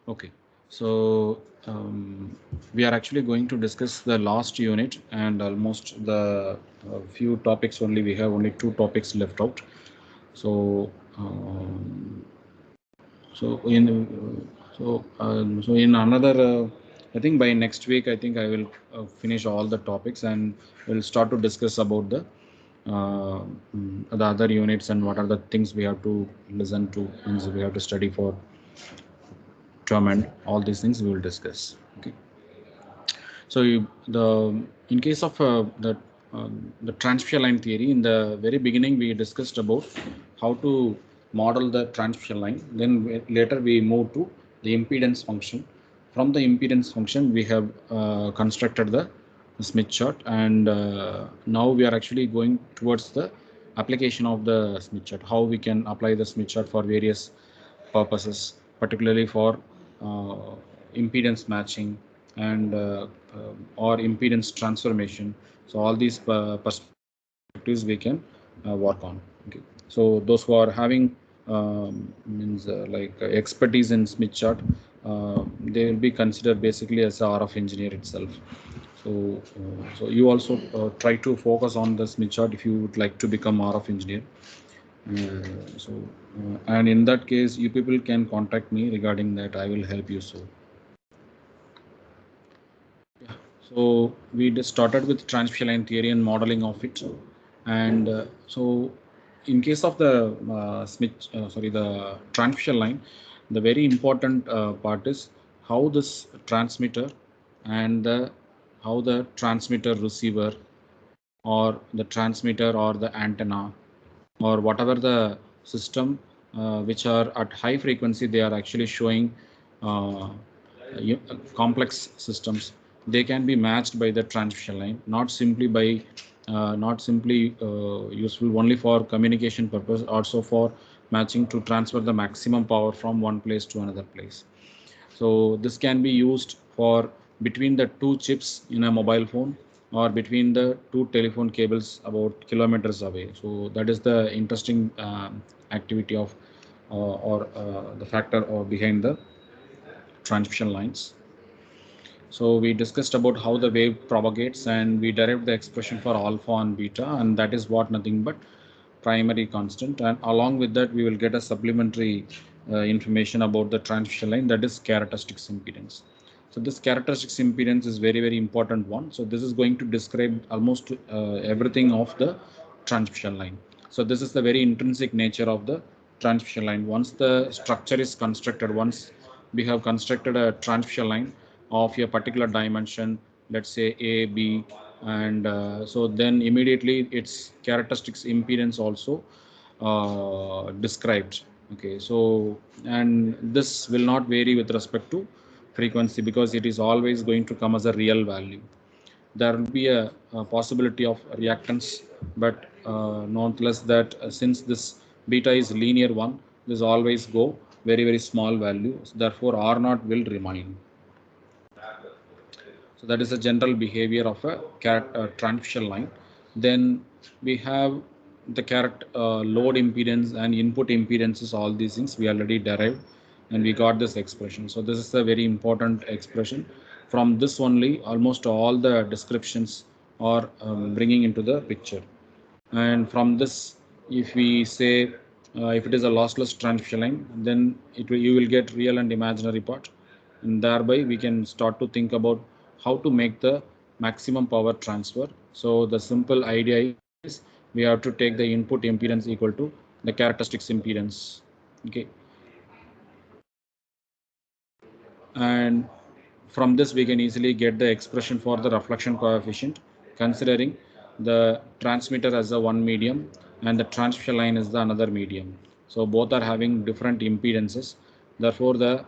Okay, so we are actually going to discuss the last unit and almost the few topics only. We have only two topics left out. So, so in in another, I think by next week, I think I will finish all the topics and we'll start to discuss about the other units and what are the things we have to listen to, things we have to study for term and all these things we will discuss. Okay. So in case of the transmission line theory, in the very beginning we discussed about how to model the transmission line. Then later we move to the impedance function. From the impedance function, we have constructed the Smith chart, and now we are actually going towards the application of the Smith chart. How we can apply the Smith chart for various purposes, particularly for uh, impedance matching and or impedance transformation. So all these perspectives we can work on. Okay. So those who are having means like expertise in Smith chart, they will be considered basically as a RF engineer itself. So you also try to focus on the Smith chart if you would like to become RF engineer. And in that case, you people can contact me regarding that. I will help you. So we just started with transmission line theory and modeling of it. And so in case of the the transmission line, the very important part is how this transmitter and how the transmitter receiver or the transmitter or the antenna or whatever the system which are at high frequency, they are actually showing uh, complex systems. They can be matched by the transmission line, not simply useful only for communication purpose, also for matching to transfer the maximum power from one place to another place. So this can be used for between the two chips in a mobile phone or between the two telephone cables about kilometers away. So that is the interesting activity of or the factor or behind the transmission lines. So we discussed about how the wave propagates and we derived the expression for alpha and beta, and that is what nothing but primary constant. And along with that, we will get a supplementary information about the transmission line, that is characteristics impedance. So this characteristics impedance is very, very important one. So this is going to describe almost everything of the transmission line. So this is the very intrinsic nature of the transmission line. Once the structure is constructed, once we have constructed a transmission line of a particular dimension, let's say A, B, and so then immediately its characteristics impedance also described. Okay, so and this will not vary with respect to frequency because it is always going to come as a real value. There will be a possibility of reactance, but nonetheless that since this beta is linear one, this always go very, very small value. So therefore R naught will remain. So that is the general behavior of a transmission line. Then we have the load impedance and input impedances, all these things we already derived and we got this expression. So this is a very important expression. From this only almost all the descriptions are bringing into the picture. And from this, if we say if it is a lossless transmission line, then you will get real and imaginary part, and thereby we can start to think about how to make the maximum power transfer. So the simple idea is we have to take the input impedance equal to the characteristics impedance. Okay, and from this we can easily get the expression for the reflection coefficient, considering the transmitter as a one medium and the transmission line is the another medium. So both are having different impedances. Therefore the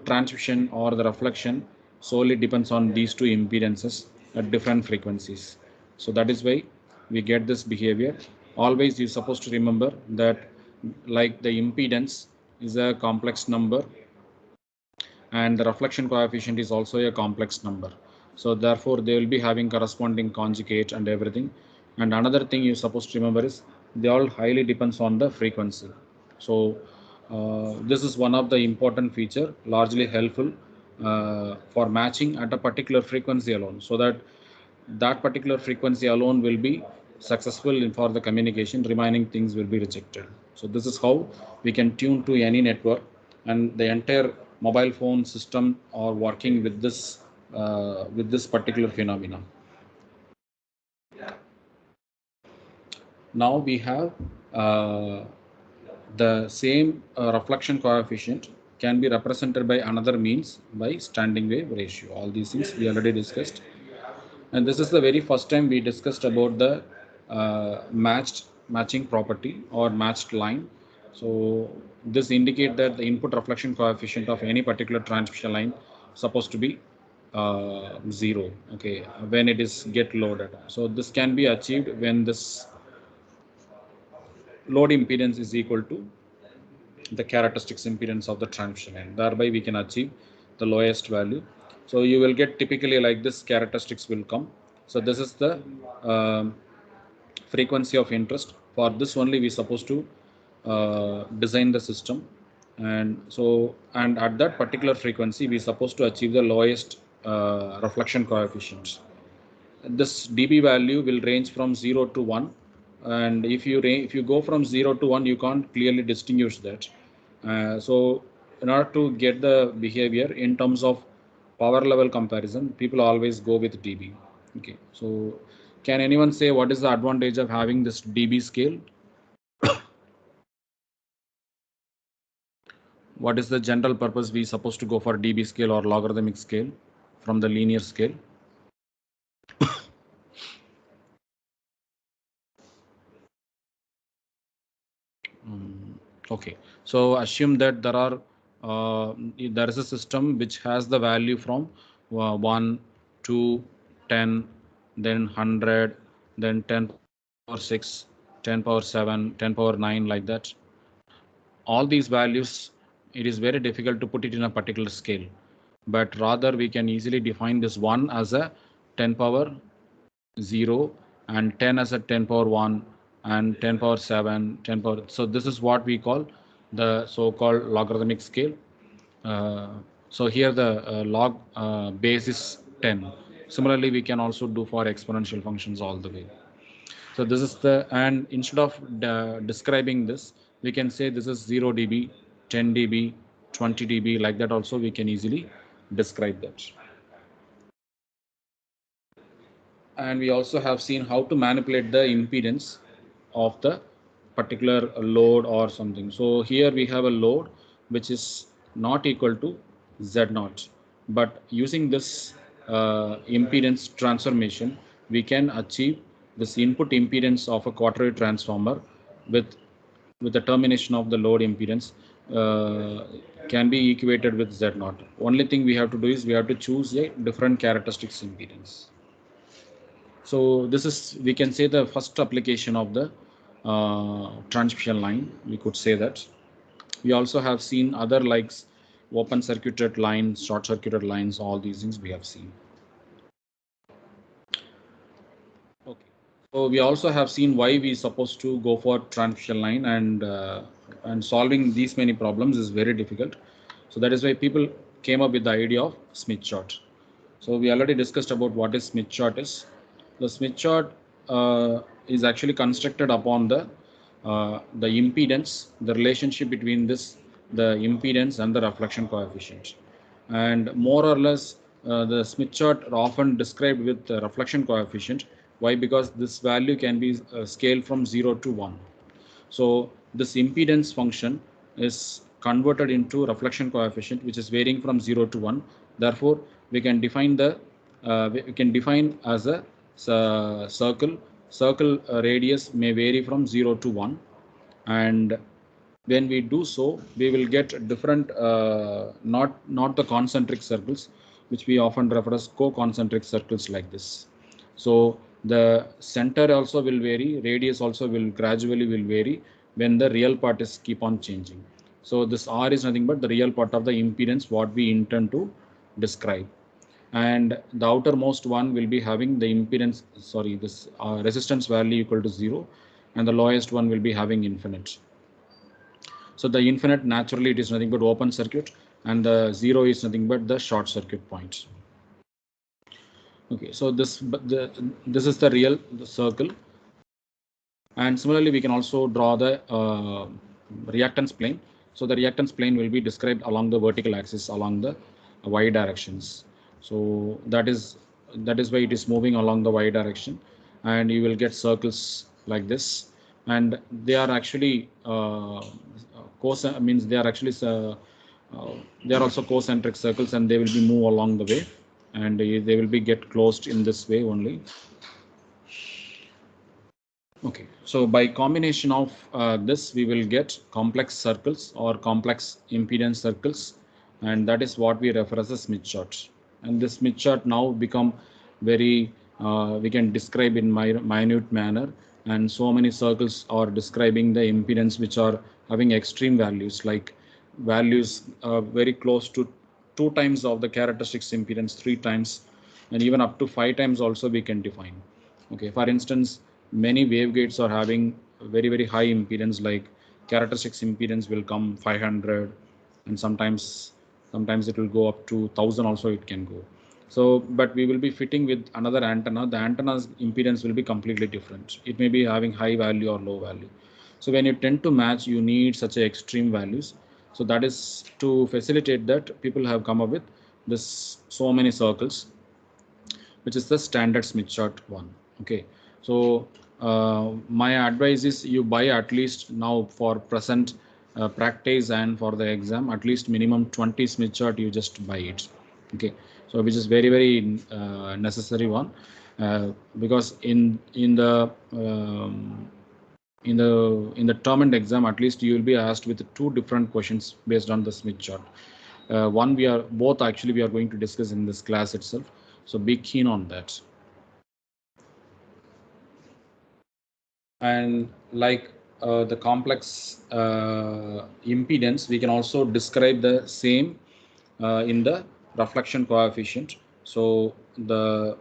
transmission or the reflection solely depends on these two impedances at different frequencies. So that is why we get this behavior. Always you're supposed to remember that like the impedance is a complex number and the reflection coefficient is also a complex number. So therefore they will be having corresponding conjugate and everything. And another thing you're supposed to remember is they all highly depends on the frequency. So This is one of the important feature, largely helpful for matching at a particular frequency alone, so that that particular frequency alone will be successful for the communication, remaining things will be rejected. So this is how we can tune to any network, and the entire mobile phone system are working with this particular phenomena. Now we have the same reflection coefficient can be represented by another means by standing wave ratio. All these things we already discussed. And this is the very first time we discussed about the matching property or matched line. So this indicate that the input reflection coefficient of any particular transmission line supposed to be 0. Okay, when it is get loaded. So this can be achieved when this load impedance is equal to the characteristics impedance of the transmission line. Thereby we can achieve the lowest value. So you will get typically like this characteristics will come. So this is the frequency of interest. For this only we supposed to design the system, and at that particular frequency we supposed to achieve the lowest reflection coefficients. This dB value will range from 0 to 1, and if you go from 0 to 1 you can't clearly distinguish that. So in order to get the behavior in terms of power level comparison, people always go with dB. Okay, so can anyone say what is the advantage of having this dB scale? What is the general purpose we supposed to go for dB scale or logarithmic scale from the linear scale? Okay, so assume that there is a system which has the value from 1 to 10, then 100, then 10 power 6, 10 power 7, 10 power 9, like that. All these values, it is very difficult to put it in a particular scale, but rather we can easily define this 1 as a 10 power 0 and 10 as a 10 power 1 and 10 power 7, 10 power. So this is what we call the so-called logarithmic scale. So here the log base is 10. Similarly, we can also do for exponential functions all the way. So this is the, and instead of describing this, we can say this is 0 dB, 10 dB, 20 dB, like that also we can easily describe that. And we also have seen how to manipulate the impedance of the particular load or something. So here we have a load which is not equal to Z0, but using this impedance transformation, we can achieve this input impedance of a quarter wave transformer with the termination of the load impedance can be equated with Z0. Only thing we have to do is we have to choose a different characteristics impedance. So this is, we can say, the first application of the transmission line, we could say that. We also have seen other likes open circuited lines, short circuited lines, all these things we have seen. Okay, so we also have seen why we supposed to go for transmission line, and solving these many problems is very difficult. So that is why people came up with the idea of Smith chart. So we already discussed about what is Smith chart is. The Smith chart is actually constructed upon the impedance, the relationship between the impedance and the reflection coefficient. And more or less, the Smith chart are often described with the reflection coefficient. Why? Because this value can be scaled from 0 to 1. So this impedance function is converted into reflection coefficient, which is varying from 0 to 1. Therefore, we can define as a circle. Circle radius may vary from 0 to 1, and when we do so, we will get different, not the concentric circles, which we often refer as co-concentric circles like this. So the center also will vary, radius also will gradually will vary when the real part is keep on changing. So this R is nothing but the real part of the impedance what we intend to describe, and the outermost one will be having the impedance, sorry, this resistance value equal to 0, and the lowest one will be having infinite. So the infinite naturally it is nothing but open circuit, and the 0 is nothing but the short circuit point. Okay, so this is the real circle, and similarly we can also draw the reactance plane. So the reactance plane will be described along the vertical axis along the y directions. So that is why it is moving along the y direction, and you will get circles like this, and they are actually means they are actually they are also concentric circles, and they will be move along the way, and they will be get closed in this way only. Okay, so by combination of this, we will get complex circles or complex impedance circles, and that is what we refer as a Smith chart. And this Smith chart now become very, we can describe in minute manner, and so many circles are describing the impedance which are having extreme values, like values very close to 2 times of the characteristics impedance, 3 times, and even up to 5 times also we can define. Okay, for instance, many wavegates are having very high impedance, like characteristics impedance will come 500, and sometimes it will go up to 1000 also it can go. So but we will be fitting with another antenna, the antenna's impedance will be completely different. It may be having high value or low value. So when you tend to match, you need such a extreme values. So that is to facilitate that, people have come up with this so many circles, which is the standard Smith chart one. Okay, so my advice is you buy at least now for present practice and for the exam, at least minimum 20 Smith chart you just buy it. Okay, so which is very necessary one, because in the in the term and exam, at least you will be asked with 2 different questions based on the Smith chart. One we are both actually we are going to discuss in this class itself, so be keen on that. And like the complex impedance, we can also describe the same in the reflection coefficient. So the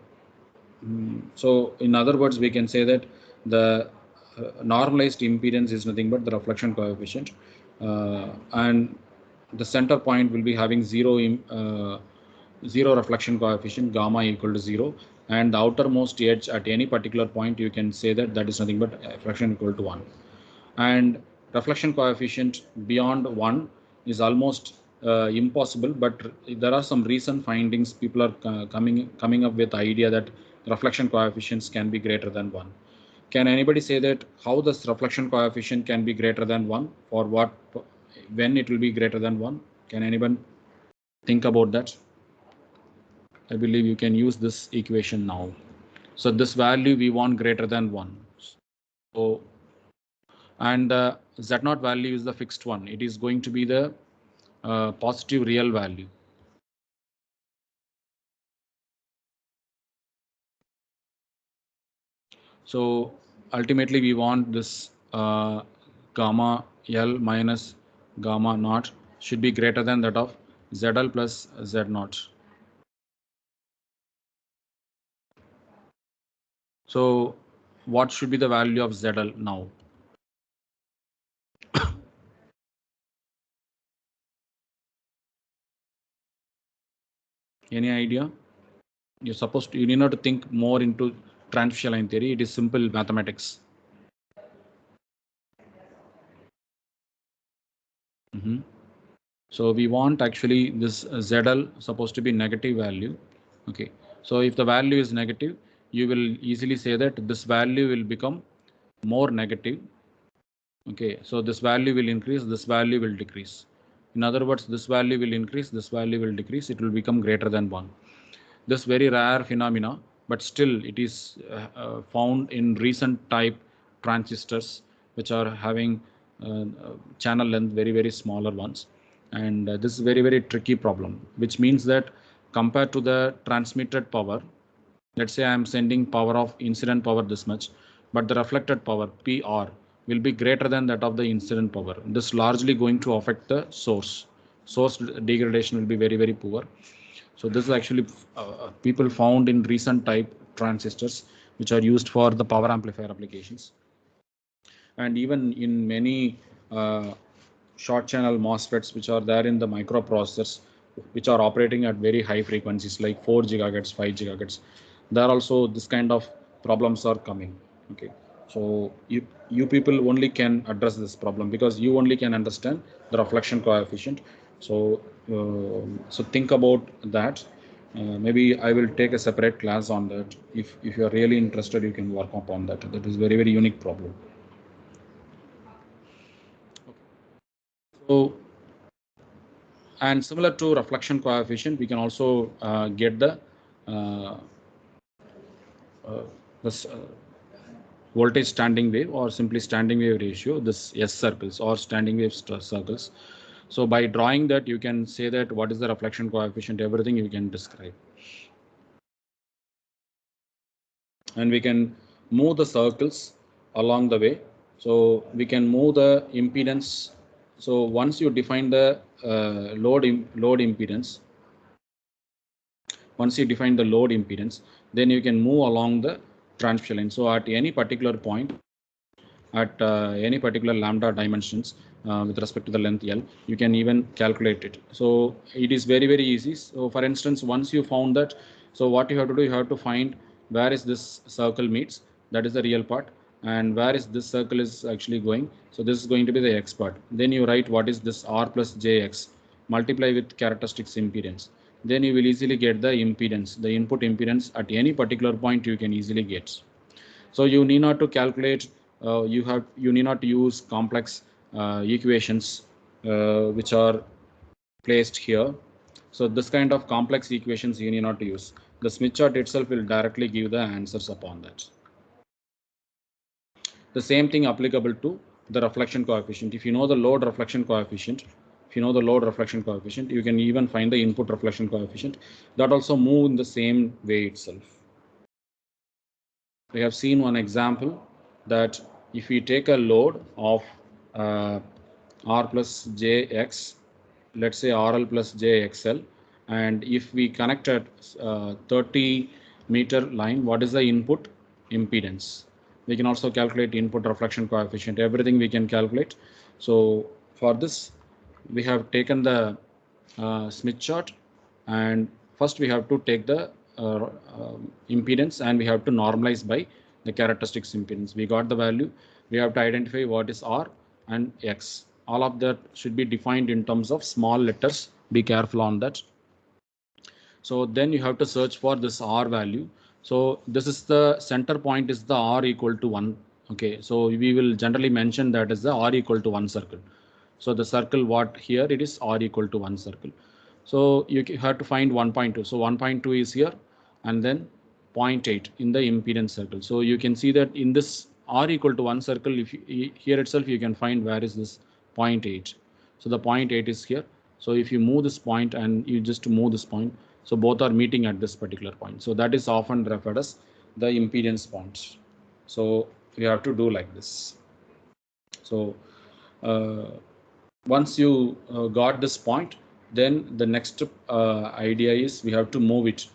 so in other words, we can say that the normalized impedance is nothing but the reflection coefficient, and the center point will be having zero reflection coefficient, gamma equal to 0, and the outermost edge at any particular point you can say that that is nothing but reflection equal to 1. And reflection coefficient beyond 1 is almost impossible, but there are some recent findings. People are coming up with the idea that reflection coefficients can be greater than 1. Can anybody say that how this reflection coefficient can be greater than 1, for what, when it will be greater than 1? Can anyone think about that? I believe you can use this equation now. So this value we want greater than 1. So, and Z0 value is the fixed one. It is going to be the positive real value. So ultimately we want this gamma L minus gamma naught should be greater than that of ZL plus Z0. So what should be the value of ZL now? Any idea? You're supposed to, you need not to think more into transmission line theory. It is simple mathematics. So we want actually this ZL supposed to be negative value. Okay, so if the value is negative, you will easily say that this value will become more negative. Okay, so this value will increase, this value will decrease. In other words, this value will increase, this value will decrease, it will become greater than 1. This very rare phenomena, but still it is found in recent type transistors, which are having channel length very smaller ones. And this is very tricky problem, which means that compared to the transmitted power, let's say I am sending power of incident power this much, but the reflected power PR will be greater than that of the incident power. This largely going to affect the source. Source degradation will be very poor. So this is actually people found in recent type transistors, which are used for the power amplifier applications. And even in many short channel MOSFETs which are there in the microprocessors, which are operating at very high frequencies like 4 gigahertz, 5 gigahertz. There also this kind of problems are coming. Okay, so you people only can address this problem because you only can understand the reflection coefficient. So so think about that. Maybe I will take a separate class on that. If you are really interested, you can work upon that. That is very unique problem. So, and similar to reflection coefficient, we can also get the uh, this voltage standing wave or simply standing wave ratio, this S circles or standing wave circles. So by drawing that, you can say that what is the reflection coefficient, everything you can describe. And we can move the circles along the way. So we can move the impedance. So once you define the load impedance, once you define the load impedance, then you can move along the transmission line. So at any particular point, at any particular lambda dimensions with respect to the length L, you can even calculate it. So it is very easy. So for instance, once you found that, so what you have to do, you have to find where is this circle meets, that is the real part, and where is this circle is actually going. So this is going to be the x part. Then you write what is this R plus jx, multiply with characteristics impedance. Then you will easily get the impedance, the input impedance at any particular point you can easily get. So you need not to calculate, you need not to use complex equations which are placed here. So this kind of complex equations you need not to use. The Smith chart itself will directly give the answers upon that. The same thing applicable to the reflection coefficient. If you know the load reflection coefficient, you can even find the input reflection coefficient. That also move in the same way itself. We have seen one example that if we take a load of R plus jx, let's say RL plus jxl, and if we connect a 30-meter line, what is the input impedance? We can also calculate input reflection coefficient. Everything we can calculate. So for this, we have taken the Smith chart, and first we have to take the impedance and we have to normalize by the characteristics impedance. We got the value. We have to identify what is R and X. All of that should be defined in terms of small letters. Be careful on that. So then you have to search for this R value. So this is the center point is the R equal to 1. Okay, so we will generally mention that as the R equal to 1 circle. So the circle what here it is R equal to 1 circle. So you have to find 1.2. So 1.2 is here and then 0.8 in the impedance circle. So you can see that in this R equal to 1 circle, if you, here itself you can find where is this 0.8. So the 0.8 is here. So if you move this point and you just move this point, so both are meeting at this particular point. So that is often referred as the impedance point. So we have to do like this. So once you got this point, then the next idea is we have to move it.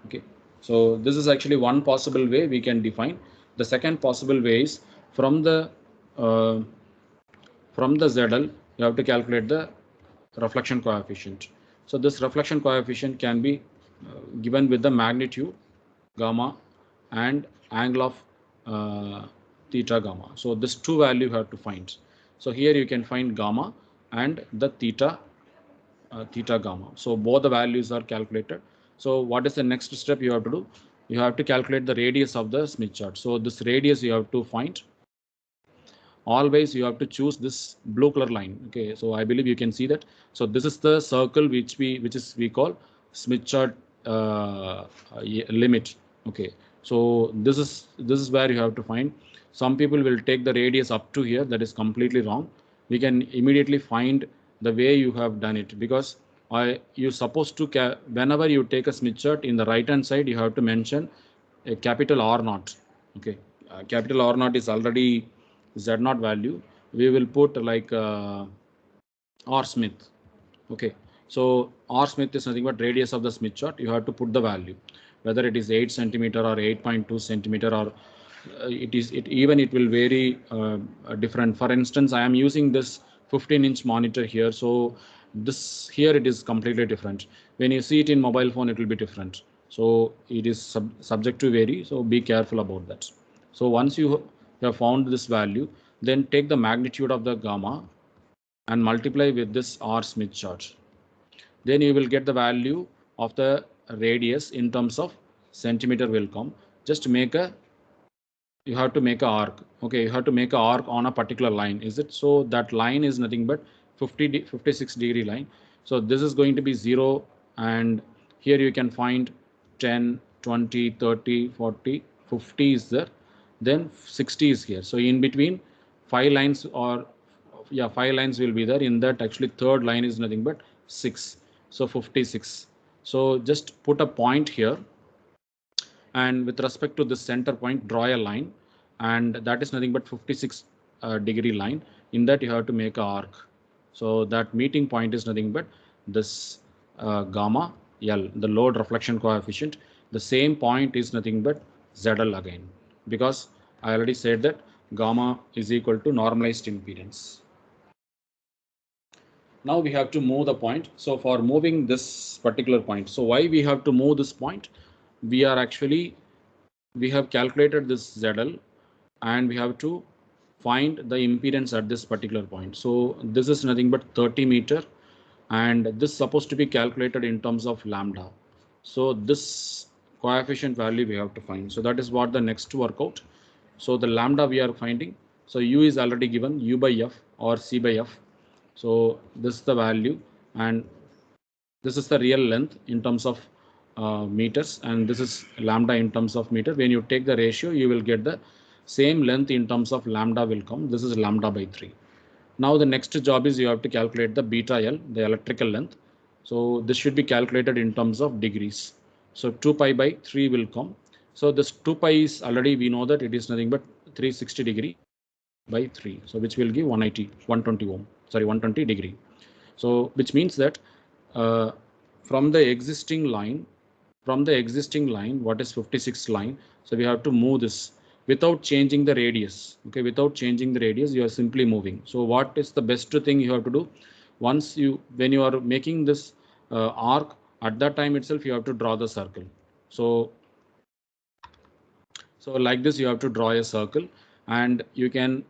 Okay, so this is actually one possible way we can define. The second possible way is from the ZL, you have to calculate the reflection coefficient. So this reflection coefficient can be given with the magnitude gamma and angle of theta gamma. So this two value you have to find. So here you can find gamma and the theta gamma. So both the values are calculated. So what is the next step you have to do? You have to calculate the radius of the Smith chart. So this radius you have to find. Always you have to choose this blue color line. Okay, so I believe you can see that. So this is the circle which we call Smith chart limit. Okay, so this is where you have to find. Some people will take the radius up to here. That is completely wrong. We can immediately find the way you have done it, because you're supposed to whenever you take a Smith chart, in the right hand side you have to mention a capital R naught. Okay, capital R naught is already Z0 value. We will put like R Smith. Okay, so R Smith is nothing but radius of the Smith chart. You have to put the value, whether it is 8 centimeter or 8.2 centimeter, or it will vary different. For instance, I am using this 15-inch monitor here. So this here it is completely different. When you see it in mobile phone, it will be different. So it is subject to vary. So be careful about that. So once you have found this value, then take the magnitude of the gamma and multiply with this R Smith chart. Then you will get the value of the radius in terms of centimeter will come. Just make a, you have to make a arc. Okay, you have to make a arc on a particular line. Is it so? That line is nothing but 56-degree line. So this is going to be 0, and here you can find 10, 20, 30, 40, 50 is there. Then 60 is here. So in between 5 lines, or yeah, 5 lines will be there. In that, actually third line is nothing but 6. So 56. So just put a point here, and with respect to this center point, draw a line, and that is nothing but 56 degree line. In that, you have to make an arc. So that meeting point is nothing but this gamma L, the load reflection coefficient. The same point is nothing but ZL again, because I already said that gamma is equal to normalized impedance. Now we have to move the point. So for moving this particular point, so why we have to move this point? We have calculated this ZL, and we have to find the impedance at this particular point. So this is nothing but 30 meter, and this is supposed to be calculated in terms of lambda. So this coefficient value we have to find. So that is what the next workout. So the lambda we are finding. So U is already given, U by F or C by F. So this is the value, and this is the real length in terms of meters, and this is lambda in terms of meter. When you take the ratio, you will get the same length in terms of lambda will come. This is lambda by 3. Now the next job is you have to calculate the beta L, the electrical length. So this should be calculated in terms of degrees. So 2 pi by 3 will come. So this 2 pi is already, we know that it is nothing but 360 degree by 3. So which will give 120 degree. So which means that uh, from the existing line, what is 56 line? So we have to move this without changing the radius. Okay, without changing the radius, you are simply moving. So what is the best thing you have to do? When you are making this arc, at that time itself, you have to draw the circle. So like this, you have to draw a circle, and you can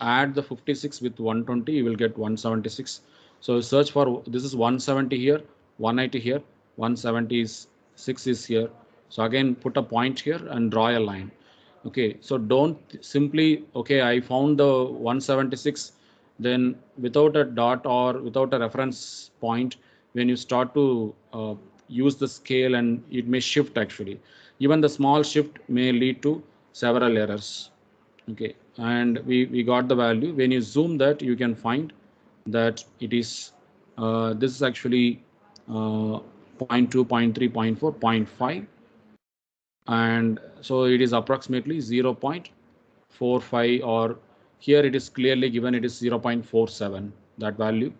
add the 56 with 120, you will get 176. So search for, this is 170 here, 180 here, 176 is here. So again, put a point here and draw a line. Okay, so don't simply, okay, I found the 176, then without a dot or without a reference point, when you start to use the scale, and it may shift actually. Even the small shift may lead to several errors. Okay, and we got the value. When you zoom that, you can find that it is this is actually 0.2, 0.3, 0.4, 0.5, and so it is approximately 0.45, or here it is clearly given, it is 0.47, that value.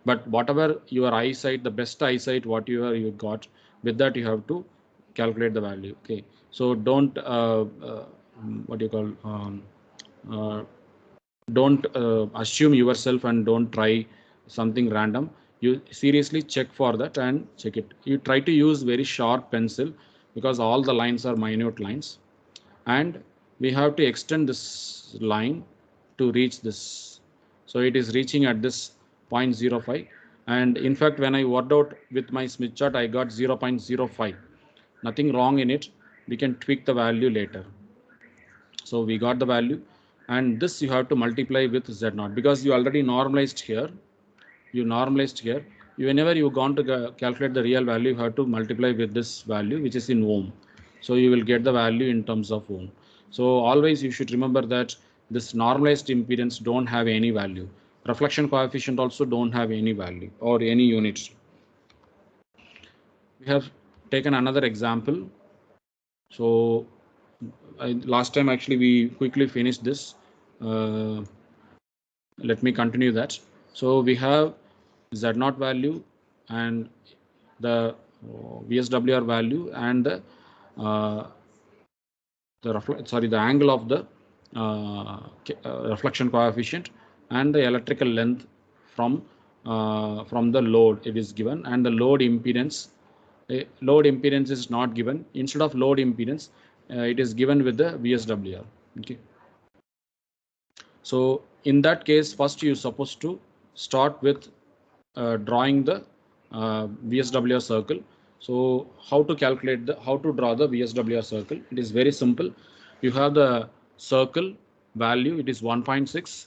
But whatever your eyesight, the best eyesight whatever you got, with that you have to calculate the value. Okay, so don't what do you call uh, don't assume yourself, and don't try something random. You seriously check for that and check it. You try to use very sharp pencil, because all the lines are minute lines, and we have to extend this line to reach this. So it is reaching at this 0.05, and in fact when I worked out with my Smith chart, I got 0.05. Nothing wrong in it. We can tweak the value later. So we got the value, and this you have to multiply with Z0, because you already normalized here. Whenever you gone to calculate the real value, you have to multiply with this value, which is in ohm. So you will get the value in terms of ohm. So always you should remember that this normalized impedance don't have any value. Reflection coefficient also don't have any value or any units. We have taken another example. So last time actually we quickly finished this. Let me continue that. So we have Z0 value and the VSWR value, and uh, the angle of the reflection coefficient, and the electrical length from the load it is given, and the load impedance. Load impedance is not given. Instead of load impedance, it is given with the VSWR. Okay. So in that case, first you're supposed to start with drawing the VSWR circle. So how to calculate how to draw the VSWR circle? It is very simple. You have the circle value, it is 1.6.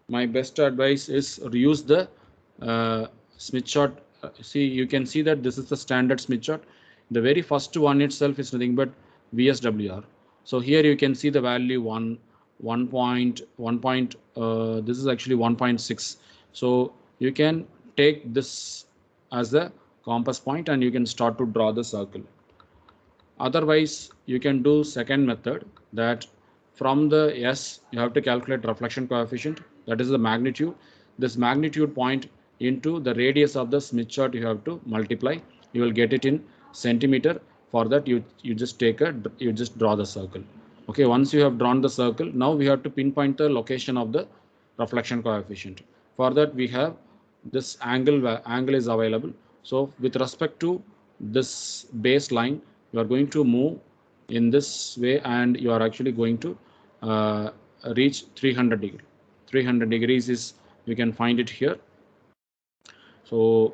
My best advice is use the Smith chart. See, you can see that this is the standard Smith chart. The very first one itself is nothing but VSWR. So here you can see the value 1.1. This is actually 1.6. So you can take this as the compass point and you can start to draw the circle. Otherwise, you can do second method, that from the S you have to calculate reflection coefficient, that is the magnitude. This magnitude point into the radius of the Smith chart you have to multiply. You will get it in centimeter. For that you just draw the circle. Okay, once you have drawn the circle, now we have to pinpoint the location of the reflection coefficient. For that we have this angle is available. So with respect to this baseline, you are going to move in this way and you are actually going to reach 300 degree. 300 degrees is, you can find it here. So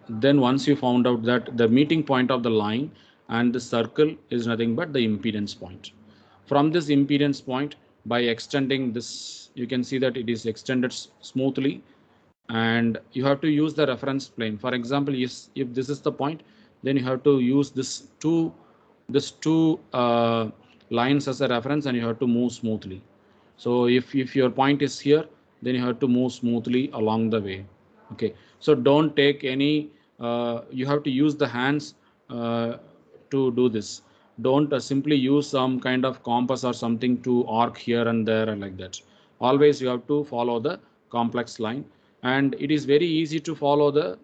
then once you found out that the meeting point of the line and the circle is nothing but the impedance point. From this impedance point, by extending this, you can see that it is extended smoothly, and you have to use the reference plane. For example, if this is the point, then you have to use this two lines as a reference and you have to move smoothly. So if your point is here, then you have to move smoothly along the way. Okay, so don't take any you have to use the hands to do this. Don't simply use some kind of compass or something to arc here and there and like that. Always you have to follow the complex line, and it is very easy to follow the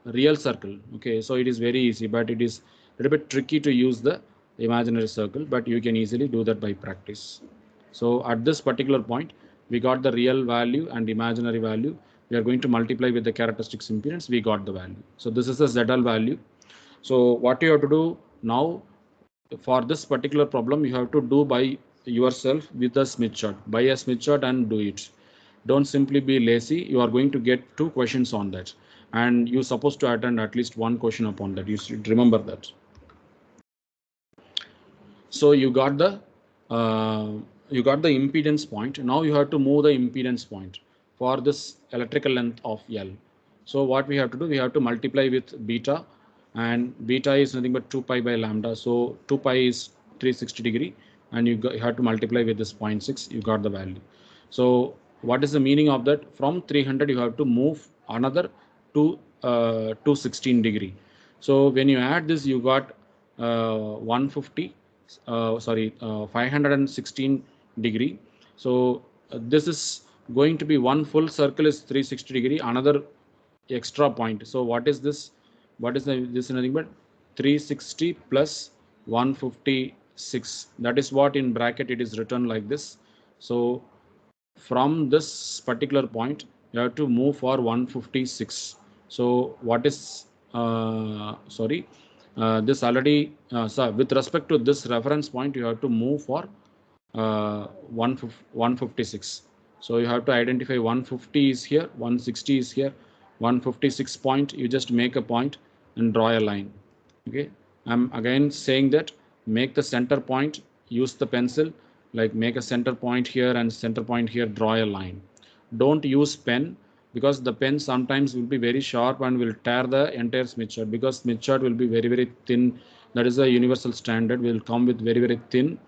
real circle. Okay, so it is very easy, but it is a little bit tricky to use the imaginary circle, but you can easily do that by practice. So at this particular point, we got the real value and imaginary value. We are going to multiply with the characteristics impedance. We got the value. So this is the ZL value. So what you have to do now, for this particular problem, you have to do by yourself with a Smith chart. Buy a Smith chart and do it. Don't simply be lazy. You are going to get 2 questions on that, and you're supposed to attend at least 1 question upon that. You should remember that. So you got the impedance point. Now you have to move the impedance point for this electrical length of L. So what we have to do, we have to multiply with beta, and beta is nothing but 2 pi by lambda. So 2 pi is 360 degree, and you have to multiply with this 0.6. You got the value. So what is the meaning of that? From 300 you have to move another to 216 degree. So when you add this, you got 516 degree. So this is going to be one full circle is 360 degree, another extra point. So what is this? This is nothing but 360 plus 156. That is what in bracket it is written like this. So from this particular point, you have to move for 156. So what is this already, so with respect to this reference point, you have to move for 156. So you have to identify 150 is here, 160 is here, 156 point. You just make a point and draw a line. Okay, I'm again saying that make the center point, use the pencil, like make a center point here and center point here, draw a line. Don't use pen, because the pen sometimes will be very sharp and will tear the entire Smith chart, because Smith chart will be very, very thin. That is a universal standard, will come with very, very thin,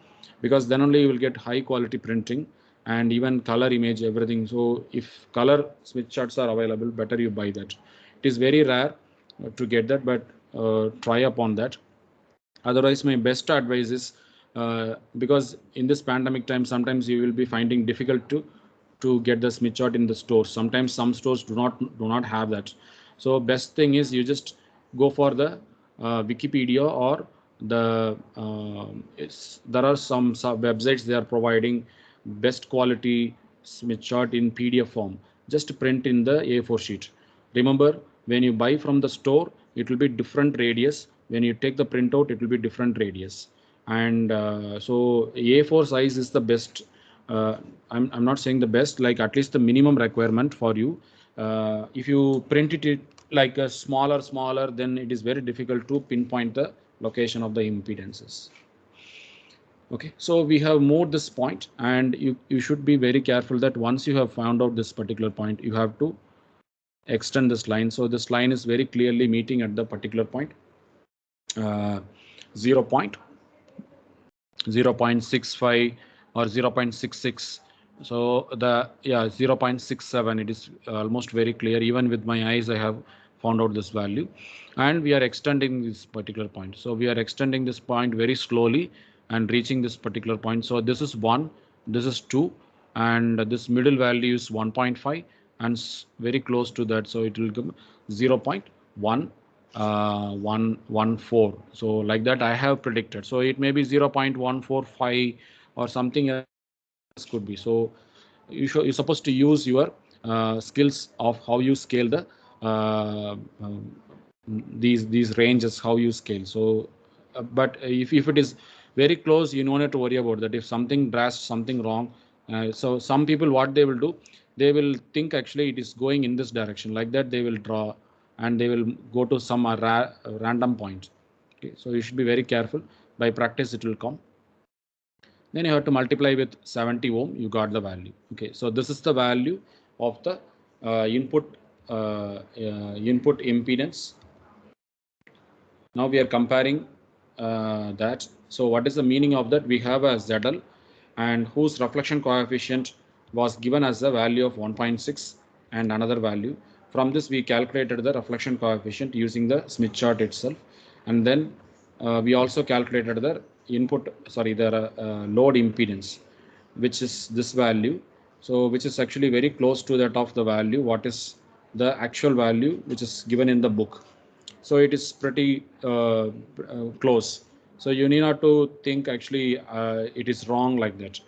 because then only you will get high quality printing and even color image, everything. So if color Smith charts are available, better you buy that. It is very rare to get that, but try upon that. Otherwise, my best advice is, because in this pandemic time, sometimes you will be finding difficult to get the Smith chart in the stores. Sometimes some stores do not have that. So best thing is you just go for the Wikipedia, or the there are some websites, they are providing best quality Smith chart in PDF form, just print in the A4 sheet. Remember, when you buy from the store, it will be different radius. When you take the printout, it will be different radius. And so A4 size is the best. I'm not saying the best, like at least the minimum requirement for you. If you print it like a smaller, then it is very difficult to pinpoint the location of the impedances. Okay, so we have moved this point, and you should be very careful that once you have found out this particular point, you have to extend this line. So this line is very clearly meeting at the particular point, 0.65 or 0.66. So the 0.67, it is almost very clear. Even with my eyes, I have found out this value, and we are extending this particular point. So we are extending this point very slowly and reaching this particular point. So this is 1, this is 2, and this middle value is 1.5, and very close to that. So it will come 0.114. So like that I have predicted. So it may be 0.145 or something else could be. So you're supposed to use your skills of how you scale the these ranges, how you scale. So but if it is very close, you don't have to worry about that. If something drastic, something wrong, so some people, what they will do, they will think actually it is going in this direction, like that they will draw and they will go to some random point. Okay, so you should be very careful. By practice it will come. Then you have to multiply with 70 ohm, you got the value. Okay, so this is the value of the input impedance. Now we are comparing that. So what is the meaning of that? We have a ZL, and whose reflection coefficient was given as a value of 1.6 and another value. From this we calculated the reflection coefficient using the Smith chart itself, and then we also calculated the load impedance, which is this value. So which is actually very close to that of the value what is the actual value which is given in the book. So it is pretty close. So you need not to think actually it is wrong like that.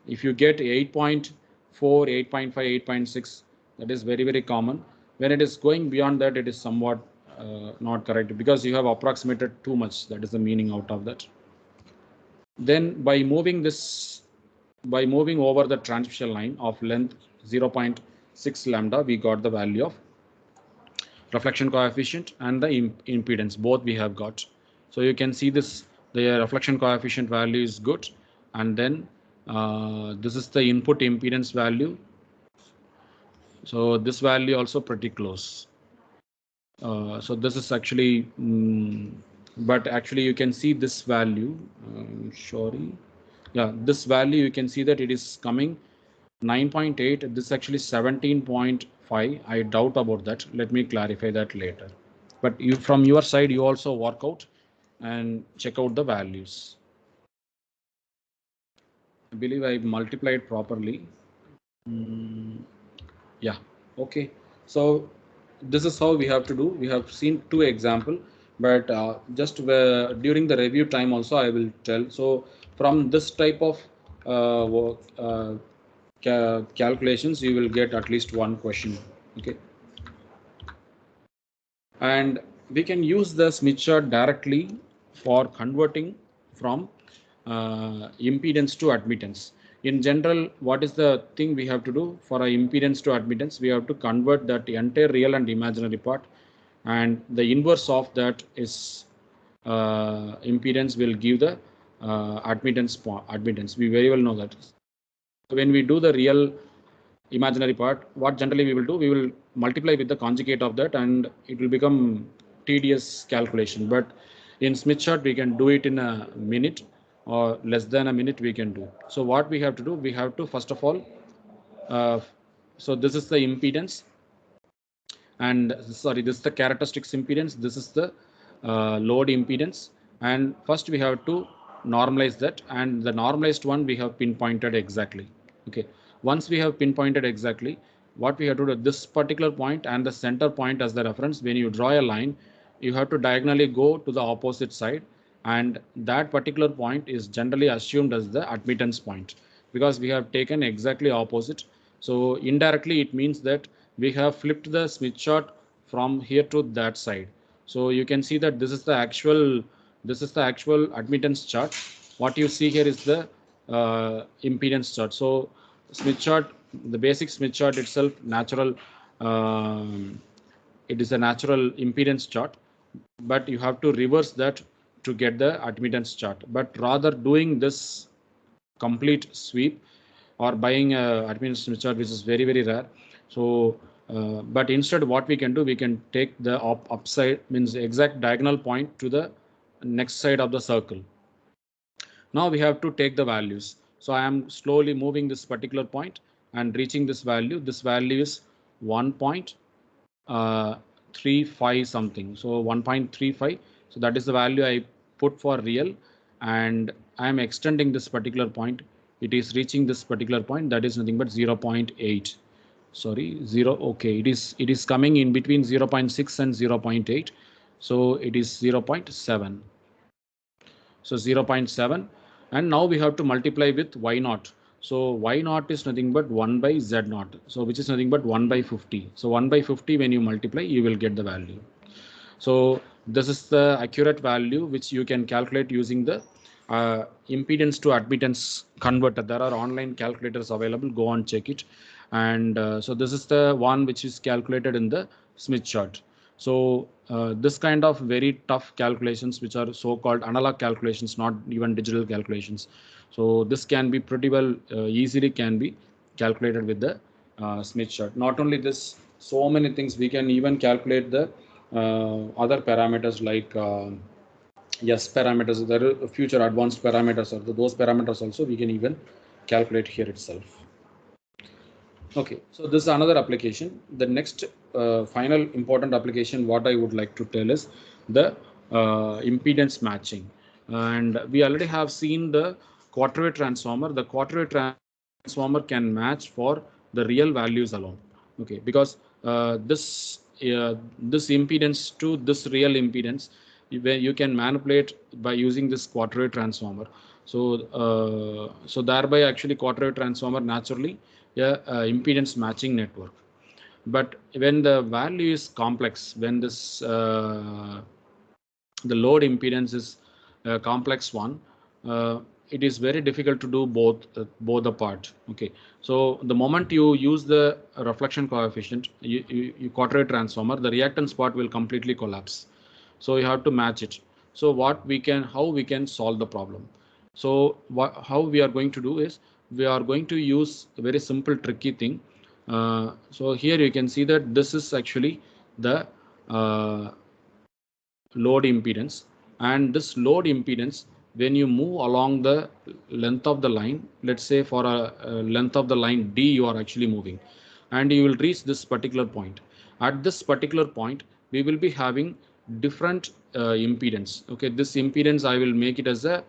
If you get 8.4, 8.5, 8.6, that is very common. When it is going beyond that, it is somewhat not correct, because you have approximated too much. That is the meaning out of that. Then by moving over the transmission line of length 0.6 lambda, we got the value of reflection coefficient and the impedance, both we have got. So you can see this, the reflection coefficient value is good, and then this is the input impedance value. So this value also pretty close. So this is actually but actually you can see this value, this value, you can see that it is coming 9.8. This is actually 17.5. I doubt about that. Let me clarify that later. But you, from your side, you also work out and check out the values. I believe I multiplied properly. Yeah, okay. So this is how we have to do. We have seen 2 examples, but just during the review time also I will tell. So from this type of calculations, you will get at least 1 question. Okay, and we can use the Smith chart directly for converting from impedance to admittance. In general, what is the thing we have to do for a impedance to admittance? We have to convert that entire real and imaginary part, and the inverse of that is impedance will give the admittance. We very well know that. When we do the real imaginary part, what generally we will do, we will multiply with the conjugate of that, and it will become tedious calculation. But in Smith chart, we can do it in a minute or less than a minute we can do. So what we have to do, we have to first of all, so this is the impedance, and sorry, this is the characteristics impedance, this is the load impedance, and first we have to normalize that, and the normalized one we have pinpointed exactly. Okay, once we have pinpointed exactly, what we have to do, this particular point and the center point as the reference, when you draw a line, you have to diagonally go to the opposite side, and that particular point is generally assumed as the admittance point, because we have taken exactly opposite. So indirectly it means that we have flipped the Smith chart from here to that side. So you can see that this is the actual admittance chart. What you see here is the impedance chart. So Smith chart, the basic Smith chart itself, it is a natural impedance chart, but you have to reverse that to get the admittance chart. But rather doing this complete sweep or buying a admittance Smith chart, which is very, very rare. So but instead what we can do, we can take the upside, means exact diagonal point to the next side of the circle. Now we have to take the values. So I am slowly moving this particular point and reaching this value. This value is 1.35 something. So 1.35. So that is the value I put for real, and I am extending this particular point. It is reaching this particular point, that is nothing but 0.8. Sorry, 0. Okay, it is coming in between 0.6 and 0.8. So it is 0.7. So 0.7, and now we have to multiply with y naught. So y naught is nothing but 1 by z naught, so which is nothing but 1 by 50. So 1 by 50, when you multiply, you will get the value. So this is the accurate value which you can calculate using the impedance to admittance converter. There are online calculators available, go and check it. And so this is the one which is calculated in the Smith chart. So this kind of very tough calculations, which are so-called analog calculations, not even digital calculations. So this can be pretty well easily can be calculated with the Smith chart. Not only this, so many things we can even calculate the other parameters like yes, parameters. There are future advanced parameters, or those parameters also we can even calculate here itself. Okay, so this is another application. The next final important application what I would like to tell is the impedance matching. And we already have seen the quarter wave transformer. The quarter wave transformer can match for the real values alone. Okay, because this impedance to this real impedance, where you can manipulate by using this quarter wave transformer. So thereby actually quarter wave transformer naturally impedance matching network. But when the value is complex, when this the load impedance is a complex one, it is very difficult to do both apart. Okay, so the moment you use the reflection coefficient, you quarter wave transformer, the reactance part will completely collapse. So you have to match it. So how we can solve the problem? So how we are going to do is, we are going to use a very simple tricky thing. So here you can see that this is actually the load impedance, and this load impedance, when you move along the length of the line, let's say for a length of the line D you are actually moving, and you will reach this particular point. At this particular point we will be having different impedance. Okay, this impedance I will make it as a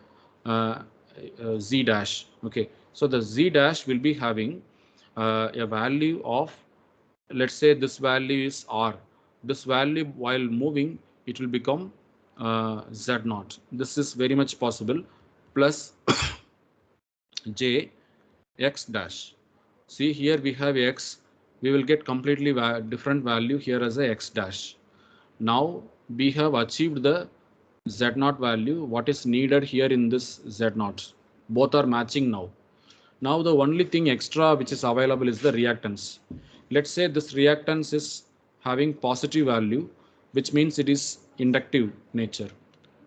Z dash. Okay, so the Z dash will be having a value of, let's say this value is R. This value while moving, it will become Z naught. This is very much possible, plus J X dash. See here we have X, we will get completely different value here as a X dash. Now we have achieved the Z naught value, what is needed here in this Z naught. Both are matching now. Now the only thing extra which is available is the reactance. Let's say this reactance is having positive value, which means it is inductive nature.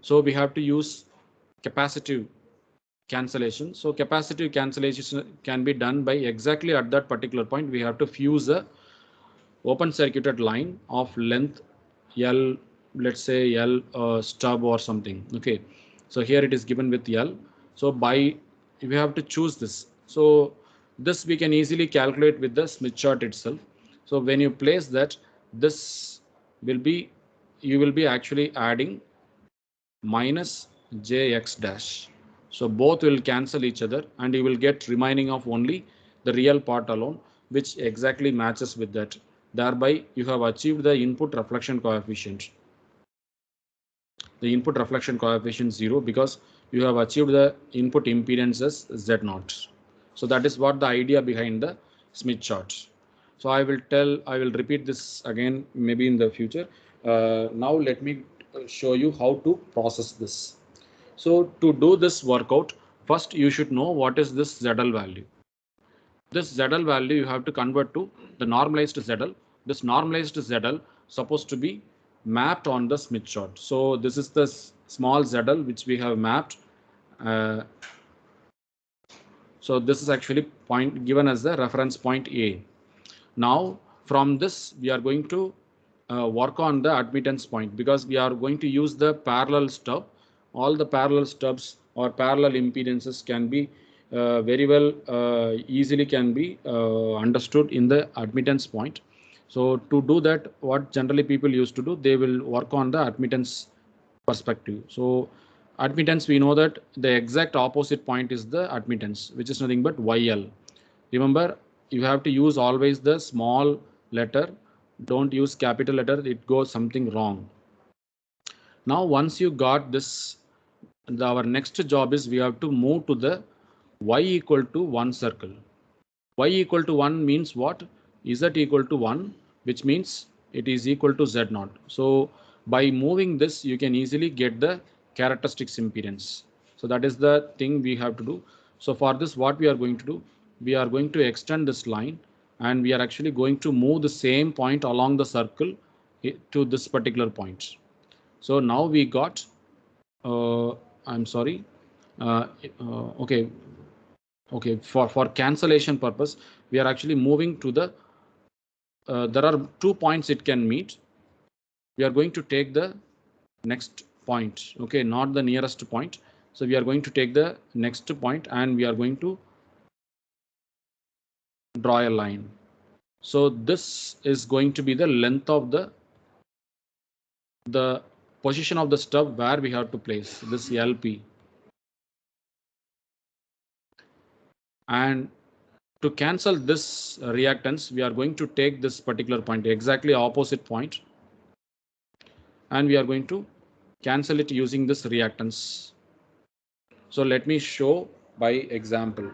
So we have to use capacitive cancellation. So capacitive cancellation can be done by exactly at that particular point. We have to fuse a open circuited line of length L, let's say L stub or something. Okay, so here it is given with L. So we have to choose this. So this we can easily calculate with the Smith chart itself. So when you place that, this will be, you will be actually adding minus Jx dash. So both will cancel each other, and you will get remaining of only the real part alone, which exactly matches with that. Thereby you have achieved the input reflection coefficient. The input reflection coefficient 0, because you have achieved the input impedance as Z naught. So that is what the idea behind the Smith chart. So I will repeat this again maybe in the future. Now let me show you how to process this. So to do this workout, first you should know what is this ZL value. This ZL value you have to convert to the normalized ZL. This normalized ZL supposed to be mapped on the Smith chart. So this is the small ZL which we have mapped. Uh, so this is actually point given as the reference point A. Now from this we are going to work on the admittance point, because we are going to use the parallel stub. All the parallel stubs or parallel impedances can be very well easily can be understood in the admittance point. So to do that, what generally people used to do, they will work on the admittance perspective. So admittance, we know that the exact opposite point is the admittance, which is nothing but YL. Remember, you have to use always the small letter. Don't use capital letter. It goes something wrong. Now, once you got this, our next job is we have to move to the y equal to 1 circle. Y equal to 1 means what? Z equal to 1, which means it is equal to Z0. So by moving this, you can easily get the characteristics impedance. So that is the thing we have to do. So for this, what we are going to do, we are going to extend this line, and we are actually going to move the same point along the circle to this particular point. So now we got, I'm sorry, okay, for cancellation purpose, we are actually moving to the, there are 2 points it can meet. We are going to take the next point, okay, not the nearest point. So we are going to take the next point and we are going to draw a line. So this is going to be the length of the position of the stub where we have to place this LP. And to cancel this reactance, we are going to take this particular point, exactly opposite point, and we are going to cancel it using this reactance. So let me show by example.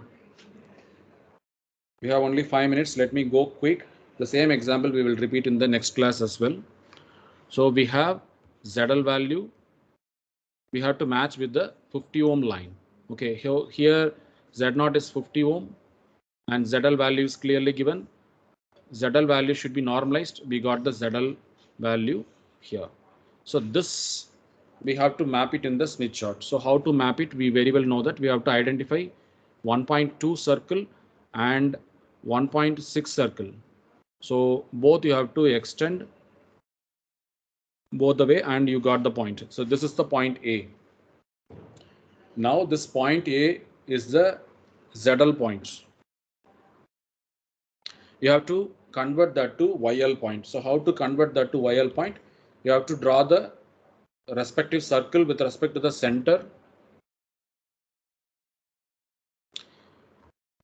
We have only 5 minutes. Let me go quick. The same example we will repeat in the next class as well. So we have ZL value. We have to match with the 50 ohm line. Okay, here Z0 is 50 ohm and ZL value is clearly given. ZL value should be normalized. We got the ZL value here. So this we have to map it in the Smith chart. So how to map it? We very well know that we have to identify 1.2 circle and 1.6 circle. So both you have to extend both the way and you got the point. So this is the point A. Now this point A is the ZL point. You have to convert that to YL point. So how to convert that to YL point? You have to draw the respective circle with respect to the center.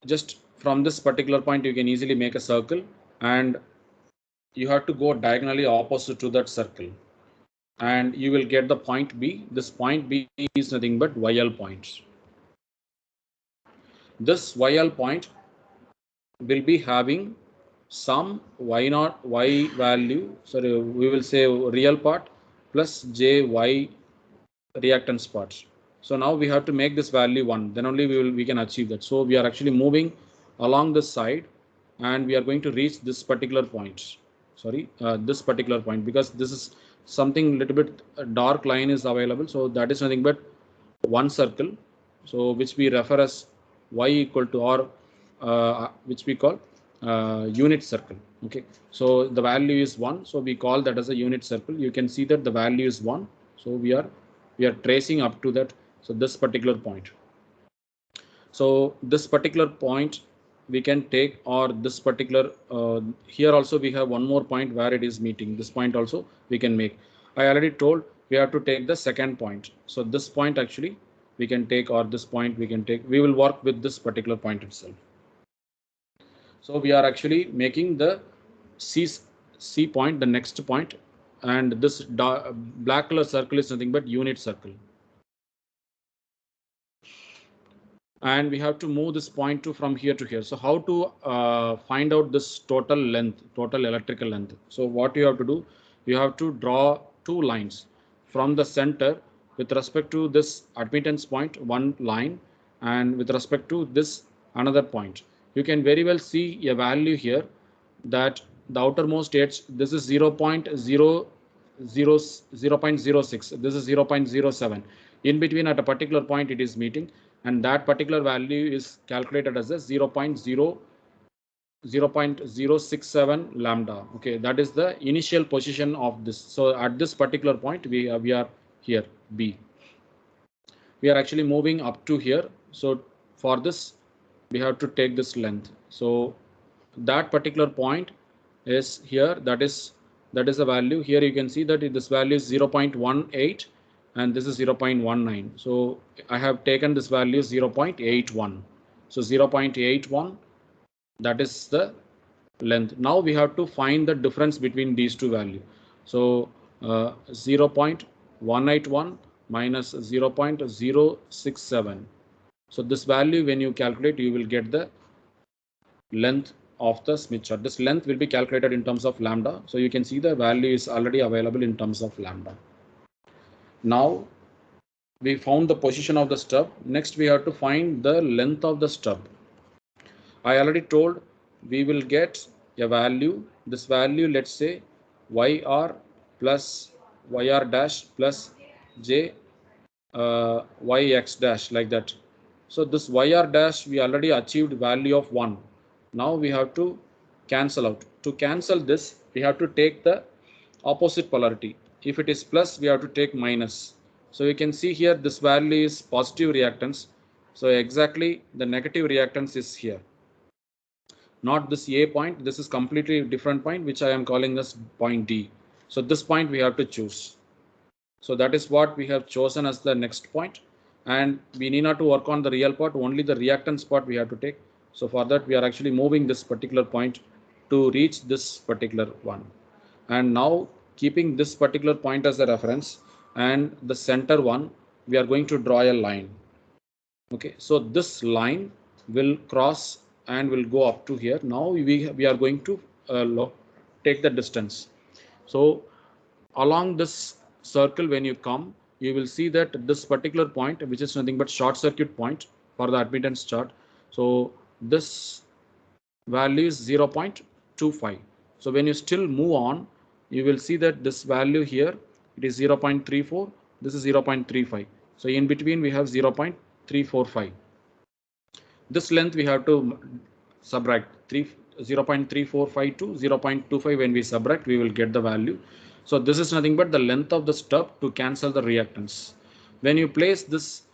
Just from this particular point, you can easily make a circle, and you have to go diagonally opposite to that circle, and you will get the point B. This point B is nothing but YL points. This YL point will be having some Y0 Y value. Sorry, we will say real part plus JY reactance parts. So now we have to make this value 1, then only we can achieve that. So we are actually moving along this side and we are going to reach this particular point. Sorry, this particular point, because this is something little bit dark line is available. So that is nothing but 1 circle. So which we refer as Y equal to, or which we call unit circle. Okay, so the value is 1. So we call that as a unit circle. You can see that the value is 1. So we are tracing up to that. So this particular point. So this particular point we can take, or this particular here also we have one more point where it is meeting. This point also we can make. I already told we have to take the second point. So this point actually we can take, or this point we can take. We will work with this particular point itself. So we are actually making the C point, the next point, and this black color circle is nothing but unit circle. and we have to move this point to from here to here. So how to find out this total length, total electrical length? So what you have to do, you have to draw two lines from the center with respect to this admittance point, one line, and with respect to this another point. You can very well see a value here that the outermost edge, this is 0.06, this is 0.07. In between at a particular point it is meeting, and that particular value is calculated as a 0.067 lambda. Okay, that is the initial position of this. So at this particular point we are here B. We are actually moving up to here. So for this we have to take this length. So that particular point is here, that is the value. Here you can see that this value is 0.18 and this is 0.19. So I have taken this value 0.81. So 0.81, that is the length. Now we have to find the difference between these two values. So 0.181 minus 0.067. So this value, when you calculate, you will get the length of the Smith chart. This length will be calculated in terms of lambda. So you can see the value is already available in terms of lambda. Now we found the position of the stub. Next we have to find the length of the stub. I already told we will get a value. This value, let's say yr plus yr dash plus j yx dash, like that. So this yr dash we already achieved value of 1. Now we have to cancel out. To cancel this, we have to take the opposite polarity. If it is plus, we have to take minus. So you can see here this value is positive reactance. So exactly the negative reactance is here. Not this A point, this is completely different point, which I am calling this point D. So this point we have to choose. So that is what we have chosen as the next point, and we need not to work on the real part, only the reactance part we have to take. So for that we are actually moving this particular point to reach this particular one. And now keeping this particular point as a reference and the center one, we are going to draw a line. Okay, so this line will cross and will go up to here. Now we are going to take the distance. So along this circle, when you come, you will see that this particular point, which is nothing but short circuit point for the admittance chart. So this value is 0.25. So when you still move on, you will see that this value here, it is 0.34. This is 0.35. So in between we have 0.345. This length we have to subtract 0.345 to 0.25. When we subtract, we will get the value. So this is nothing but the length of the stub to cancel the reactance. When you place this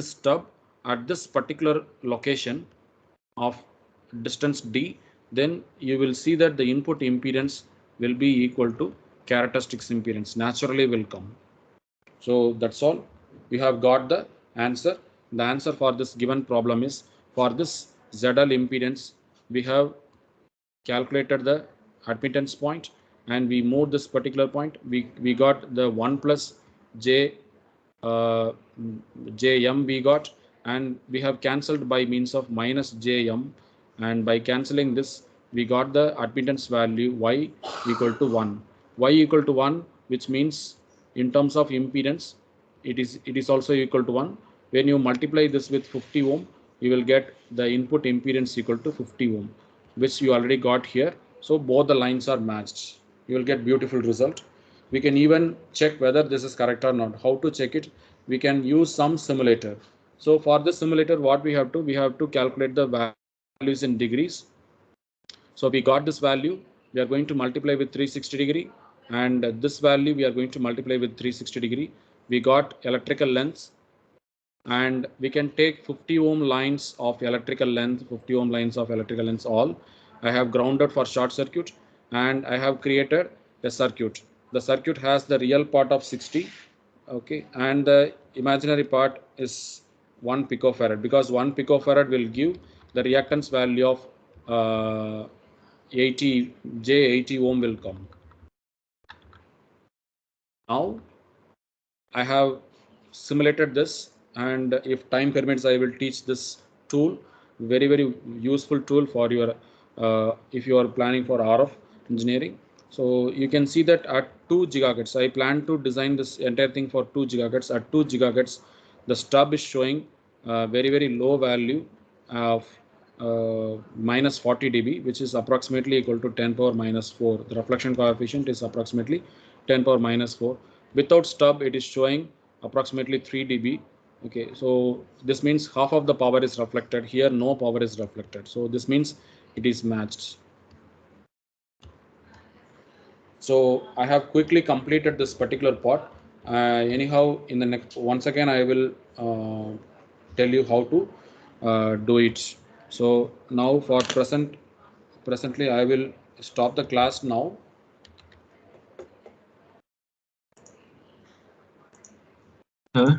stub at this particular location of distance D, then you will see that the input impedance will be equal to characteristics impedance, naturally will come. So that's all. We have got the answer. The answer for this given problem is, for this ZL impedance, we have calculated the admittance point and we moved this particular point. We got the 1 plus j jm we got, and we have cancelled by means of minus jm, and by cancelling this we got the admittance value y equal to 1. Y equal to 1, which means in terms of impedance it is also equal to 1. When you multiply this with 50 ohm, you will get the input impedance equal to 50 ohm, which you already got here. So both the lines are matched. You will get beautiful result. We can even check whether this is correct or not. How to check it? We can use some simulator. So for this simulator, what we have to calculate the values in degrees. So we got this value, we are going to multiply with 360 degree, and this value we are going to multiply with 360 degree. We got electrical lengths, and we can take 50 ohm lines of electrical length, 50 ohm lines of electrical lengths all. I have grounded for short circuit, and I have created a circuit. The circuit has the real part of 60, okay, and the imaginary part is 1 picofarad, because 1 picofarad will give the reactance value of 80 ohm will come. Now I have simulated this and if time permits, I will teach this tool, very useful tool for your if you are planning for RF engineering. So you can see that at 2 gigahertz, I plan to design this entire thing for 2 gigahertz. At 2 gigahertz, the stub is showing very low value of minus 40 dB, which is approximately equal to 10 power minus 4. The reflection coefficient is approximately 10 power minus 4. Without stub, it is showing approximately 3 dB. Okay, so this means half of the power is reflected. Here, no power is reflected. So this means it is matched. So I have quickly completed this particular part. Anyhow, in the next, once again, I will tell you how to do it. So now for presently, I will stop the class now. Huh?